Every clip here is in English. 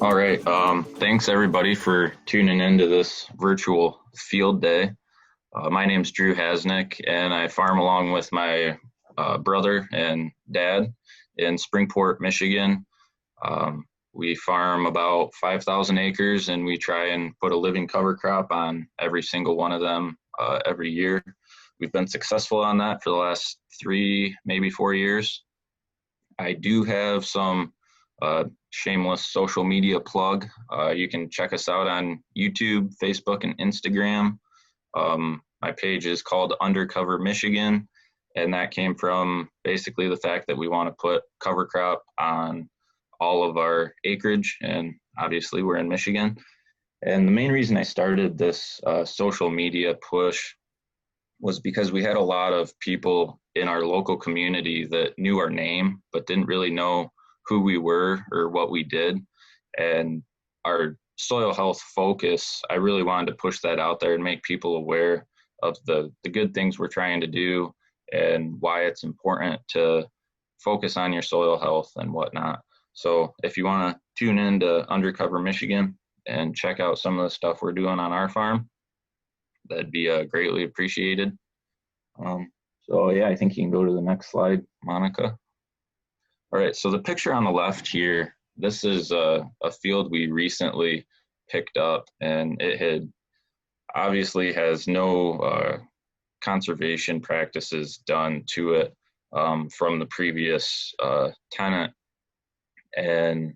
All right. Thanks everybody for tuning into this virtual field day. My name's Drew Hasenick, and I farm along with my brother and dad in Springport, Michigan. We farm about 5,000 acres, and we try and put a living cover crop on every single one of them every year. We've been successful on that for the last 3, maybe 4 years. I do have some shameless social media plug. You can check us out on YouTube, Facebook, and Instagram. My page is called Undercover Michigan, and that came from basically the fact that we want to put cover crop on all of our acreage, and obviously we're in Michigan. And the main reason I started this social media push was because we had a lot of people in our local community that knew our name but didn't really know who we were or what we did. And our soil health focus, I really wanted to push that out there and make people aware of the good things we're trying to do and why it's important to focus on your soil health and whatnot. So if you want to tune in to Undercover Michigan and check out some of the stuff we're doing on our farm, that'd be greatly appreciated. So yeah, I think you can go to the next slide, Monica. All right, so the picture on the left here, this is a field we recently picked up, and it had obviously has no conservation practices done to it from the previous tenant. And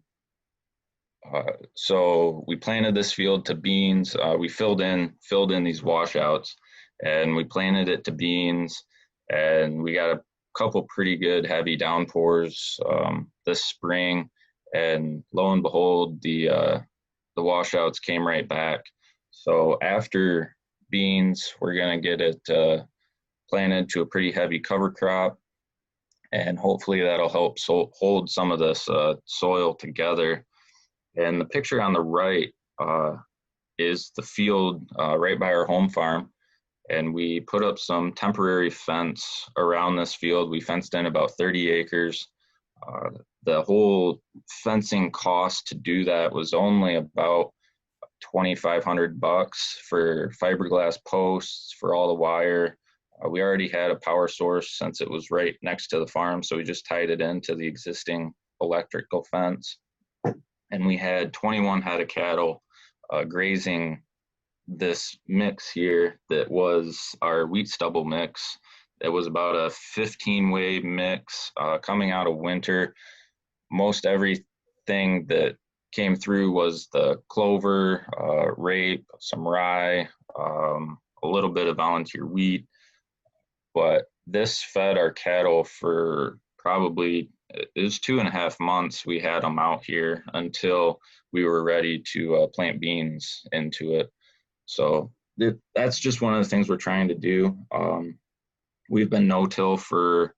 so we planted this field to beans. We filled in these washouts, and we planted it to beans, and we got a couple pretty good heavy downpours this spring, and lo and behold, the washouts came right back. So after beans, we're gonna get it planted to a pretty heavy cover crop, and hopefully that'll help hold some of this soil together. And the picture on the right is the field right by our home farm. And we put up some temporary fence around this field. We fenced in about 30 acres. The whole fencing cost to do that was only about $2,500 for fiberglass posts, for all the wire. We already had a power source since it was right next to the farm, so we just tied it into the existing electrical fence. And we had 21 head of cattle grazing this mix here that was our wheat stubble mix. It was about a 15-way mix coming out of winter. Most everything that came through was the clover, rape, some rye, a little bit of volunteer wheat. But this fed our cattle for probably, it was 2.5 months we had them out here until we were ready to plant beans into it. So that's just one of the things we're trying to do. We've been no-till for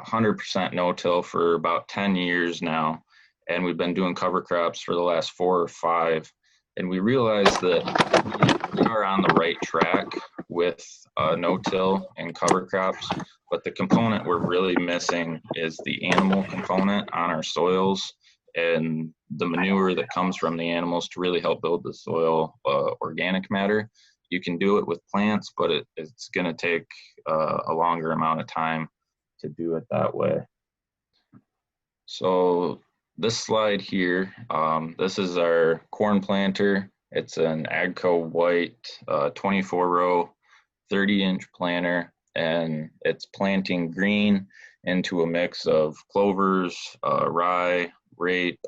100% no-till for about 10 years now, and we've been doing cover crops for the last 4 or 5. And we realized that we are on the right track with no-till and cover crops, but the component we're really missing is the animal component on our soils and the manure that comes from the animals to really help build the soil organic matter. You can do it with plants, but it's going to take a longer amount of time to do it that way. So this slide here, this is our corn planter. It's an Agco white 24-row, 30-inch planter, and it's planting green into a mix of clovers, rye, rape,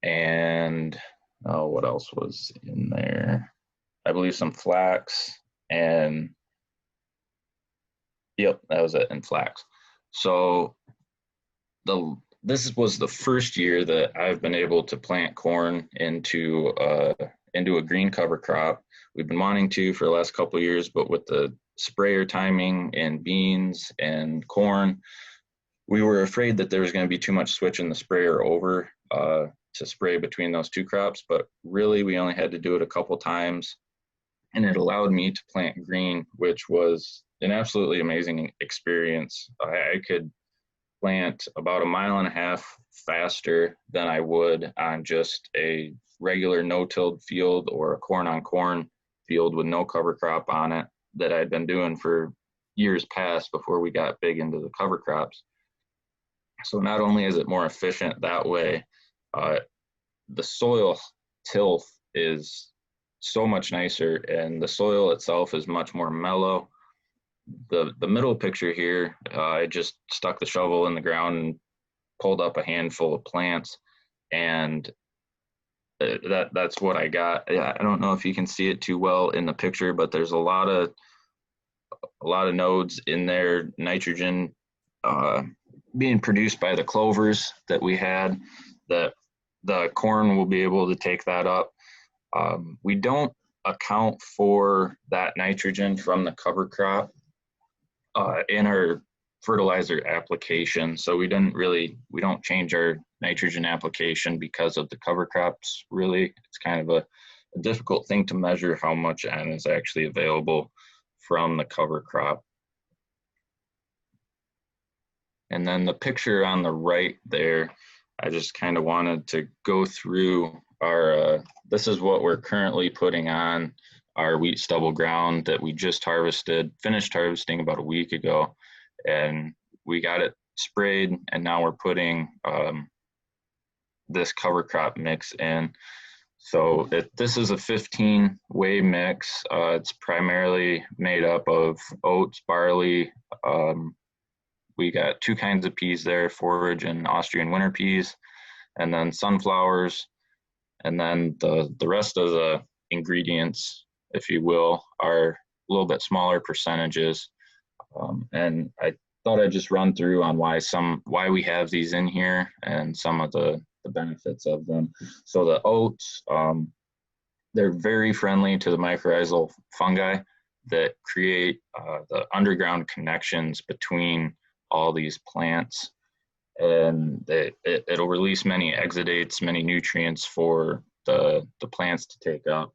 and what else was in there? I believe some flax, and yep, that was it, and flax. So this was the first year that I've been able to plant corn into a green cover crop. We've been wanting to for the last couple of years, but with the sprayer timing and beans and corn, we were afraid that there was going to be too much switching the sprayer over to spray between those two crops, but really we only had to do it a couple times, and it allowed me to plant green, which was an absolutely amazing experience. I could plant about 1.5 miles faster than I would on just a regular no-tilled field or a corn-on-corn field with no cover crop on it that I'd been doing for years past before we got big into the cover crops. So not only is it more efficient that way, uh, the soil tilth is so much nicer, and the soil itself is much more mellow. The middle picture here, I just stuck the shovel in the ground and pulled up a handful of plants, and that's what I got. Yeah, I don't know if you can see it too well in the picture, but there's a lot of nodes in there, nitrogen uh, being produced by the clovers that we had. That the corn will be able to take that up. We don't account for that nitrogen from the cover crop in our fertilizer application. So we don't change our nitrogen application because of the cover crops, really. It's kind of a difficult thing to measure how much N is actually available from the cover crop. And then the picture on the right there, I just kind of wanted to go through our, this is what we're currently putting on our wheat stubble ground that we just finished harvesting about a week ago. And we got it sprayed, and now we're putting this cover crop mix in. So this is a 15-way mix. It's primarily made up of oats, barley. We got 2 kinds of peas there, forage and Austrian winter peas, and then sunflowers. And then the rest of the ingredients, if you will, are a little bit smaller percentages. And I thought I'd just run through on why we have these in here and some of the benefits of them. So the oats, they're very friendly to the mycorrhizal fungi that create the underground connections between all these plants, and it'll release many exudates, many nutrients for the plants to take up.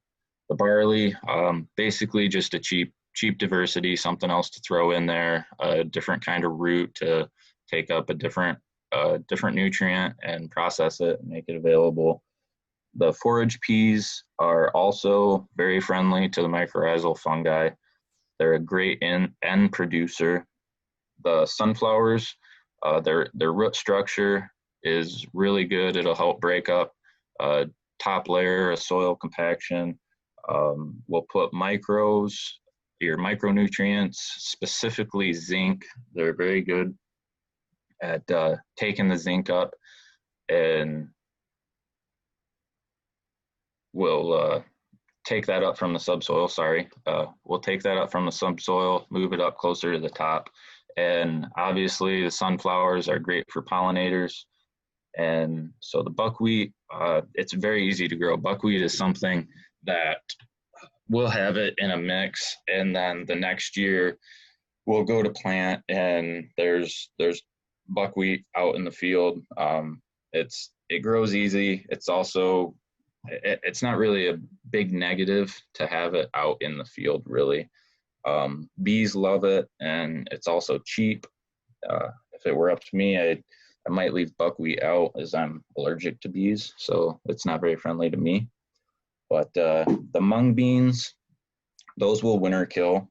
The barley, basically just a cheap diversity, something else to throw in there, a different kind of root to take up a different nutrient and process it and make it available. The forage peas are also very friendly to the mycorrhizal fungi. They're a great N producer. The sunflowers, their root structure is really good. It'll help break up top layer of soil compaction. We'll put your micronutrients, specifically zinc. They're very good at taking the zinc up, and we'll take that up from the subsoil. We'll take that up from the subsoil, move it up closer to the top. And obviously the sunflowers are great for pollinators. And so the buckwheat, it's very easy to grow. Buckwheat is something that we'll have it in a mix, and then the next year we'll go to plant, and there's buckwheat out in the field. It grows easy. It's not really a big negative to have it out in the field, really. Bees love it, and it's also cheap. If it were up to me, I might leave buckwheat out, as I'm allergic to bees, so it's not very friendly to me. But the mung beans, those will winter kill.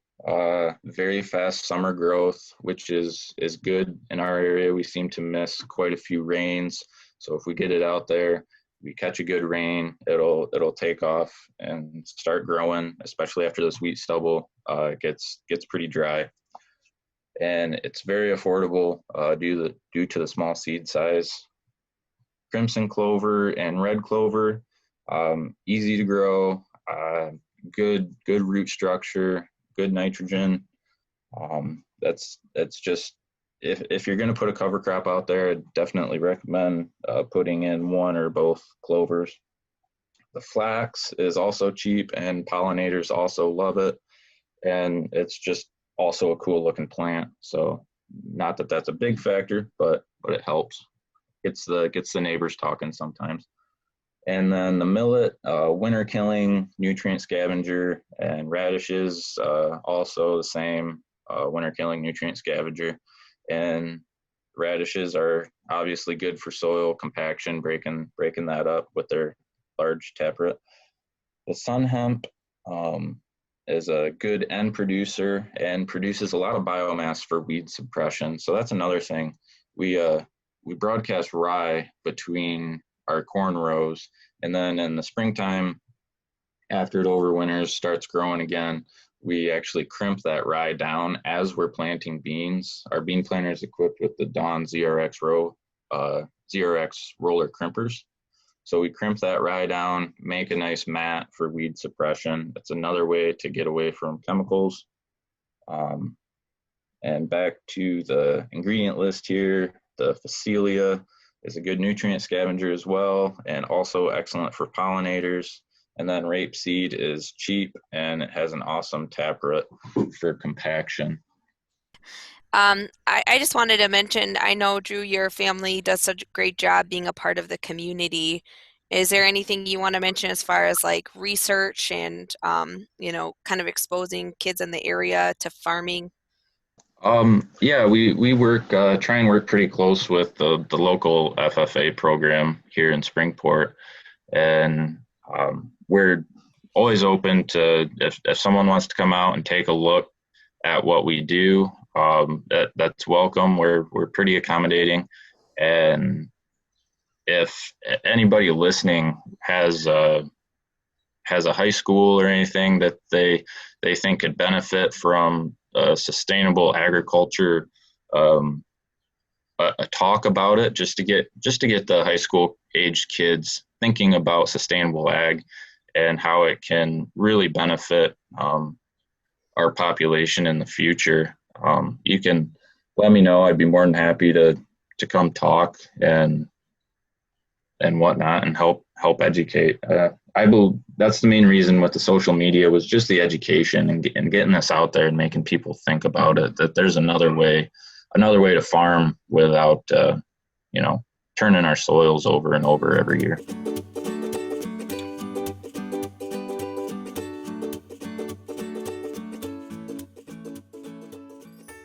Very fast summer growth, which is good in our area. We seem to miss quite a few rains, so if we get it out there, we catch a good rain, it'll take off and start growing, especially after this wheat stubble gets pretty dry. And it's very affordable due to the small seed size. Crimson clover and red clover, easy to grow, good root structure, good nitrogen. That's just, if you're going to put a cover crop out there, I'd definitely recommend putting in one or both clovers. The flax is also cheap, and pollinators also love it, and it's just also a cool looking plant. So not that that's a big factor, but it helps. Gets the neighbors talking sometimes. And then the millet, winter killing, nutrient scavenger, and radishes, also the same, winter killing, nutrient scavenger. And Radishes are obviously good for soil compaction, breaking that up with their large taproot. The sun hemp is a good end producer and produces a lot of biomass for weed suppression. So that's another thing. We broadcast rye between our corn rows, and then in the springtime, after it overwinters, starts growing again, we actually crimp that rye down as we're planting beans. Our bean planter is equipped with the Dawn ZRX roller crimpers. So we crimp that rye down, make a nice mat for weed suppression. That's another way to get away from chemicals. And back to the ingredient list here, the Phacelia is a good nutrient scavenger as well, and also excellent for pollinators. And then rapeseed is cheap and it has an awesome taproot for compaction. I just wanted to mention, I know, Drew, your family does such a great job being a part of the community. Is there anything you want to mention as far as like research and, kind of exposing kids in the area to farming? Yeah, we work try and work pretty close with the local FFA program here in Springport, and we're always open to if someone wants to come out and take a look at what we do. That's welcome. We're pretty accommodating, and if anybody listening has a high school or anything that they think could benefit from sustainable agriculture, a talk about it, just to get the high school aged kids thinking about sustainable ag and how it can really benefit our population in the future. You can let me know. I'd be more than happy to come talk and whatnot and help educate. I believe that's the main reason with the social media was just the education and getting this out there and making people think about it, that there's another way to farm without turning our soils over and over every year.